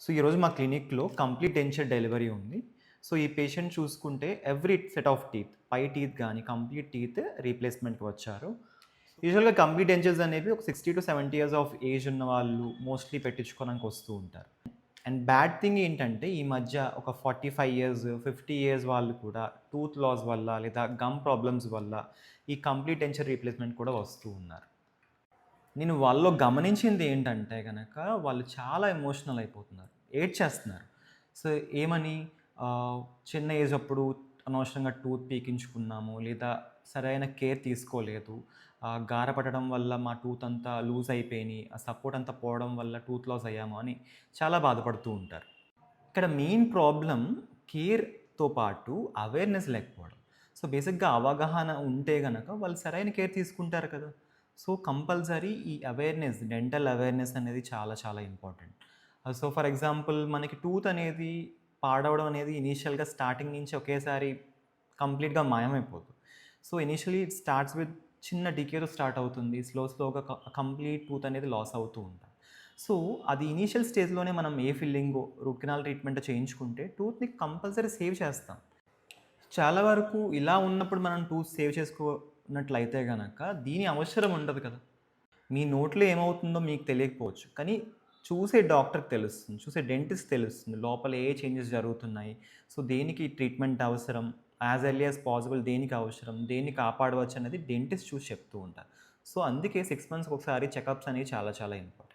So, ఈరోజు మా క్లినిక్‌లో కంప్లీట్ డెంచర్ డెలివరీ ఉంది. సో, ఈ పేషెంట్ చూసుకుంటే ఎవ్రీ సెట్ ఆఫ్ టీత్, పై టీత్ గాని, కంప్లీట్ టీత్ రీప్లేస్‌మెంట్‌కి వచ్చారు. యూజువల్‌గా కంప్లీట్ డెంచర్స్ అనేవి ఒక 60-70 ఇయర్స్ ఆఫ్ ఏజ్ ఉన్న వాళ్ళు మోస్ట్‌లీ పెట్టించుకోవడానికి వస్తూ ఉంటారు. అండ్ బ్యాడ్ థింగ్ ఏంటంటే, ఈ మధ్య ఒక 45 ఇయర్స్, 50 ఇయర్స్ వాళ్ళు కూడా టూత్ లాస్ వల్ల లేదా గమ్ ప్రాబ్లమ్స్ వల్ల ఈ కంప్లీట్ డెంచర్ రీప్లేస్‌మెంట్ కూడా వస్తూ ఉన్నారు. నేను వాళ్ళలో గమనించింది ఏంటంటే గనక, వాళ్ళు చాలా ఎమోషనల్ అయిపోతున్నారు. ఏడ్చేస్తున్నారు. సో, ఏమని చిన్న ఏజ్ అప్పుడు అనవసరంగా టూత్ పీకించుకున్నాము, లేదా సరైన కేర్ తీసుకోలేదు. గారపడడం వల్ల మా టూత్ అంతా లూజ్ అయిపోయినియి. ఆ సపోర్ట్ అంతా పోవడం వల్ల టూత్ లాస్ అయ్యాము అని చాలా బాధపడుతూ ఉంటారు. ఇక్కడ మెయిన్ ప్రాబ్లమ్ కేర్‌తో పాటు అవేర్‌నెస్ లేకపోవడం. సో, బేసిక్‌గా అవగాహన ఉంటే గనక వాళ్ళు సరైన కేర్ తీసుకుంటారు కదా! సో, కంపల్సరీ ఈ అవేర్‌నెస్, డెంటల్ అవేర్‌నెస్ అనేది చాలా చాలా ఇంపార్టెంట్. సో, ఫర్ ఎగ్జాంపుల్ మనకి టూత్ అనేది పాడవడం అనేది ఇనీషియల్‌గా స్టార్టింగ్ నుంచి ఒకేసారి కంప్లీట్‌గా మాయమైపోదు. So, initially it starts with చిన్న డీకేతో స్టార్ట్ అవుతుంది. స్లోగా కంప్లీట్ టూత్ అనేది లాస్ అవుతూ ఉంటాం. సో, అది ఇనీషియల్ స్టేజ్‌లోనే మనం ఏ ఫిల్లింగో, రూట్ కెనాల్ ట్రీట్మెంటో చేయించుకుంటే టూత్‌ని కంపల్సరీ సేవ్ చేస్తాం. చాలా వరకు ఇలా ఉన్నప్పుడు మనం టూత్ సేవ్ చేసుకోనట్లయితే గనక దీని అవసరం ఉండదు కదా! మీ నోట్లో ఏమవుతుందో మీకు తెలియకపోవచ్చు. కానీ చూసే డాక్టర్‌కి తెలుస్తుంది. చూసే డెంటిస్ట్ తెలుస్తుంది. లోపల ఏ చేంజెస్ జరుగుతున్నాయి. సో, దేనికి ట్రీట్మెంట్ అవసరం, యాస్ ఎర్లీ యాస్ పాసిబుల్ దేనికి అవసరం, దేన్ని కాపాడవచ్చు అనేది డెంటిస్ట్ చూసి చెప్తూ ఉంటారు. సో, అందుకే 6 మంత్స్‌కి ఒకసారి చెకప్స్ అనేవి చాలా చాలా ఇంపార్టెంట్.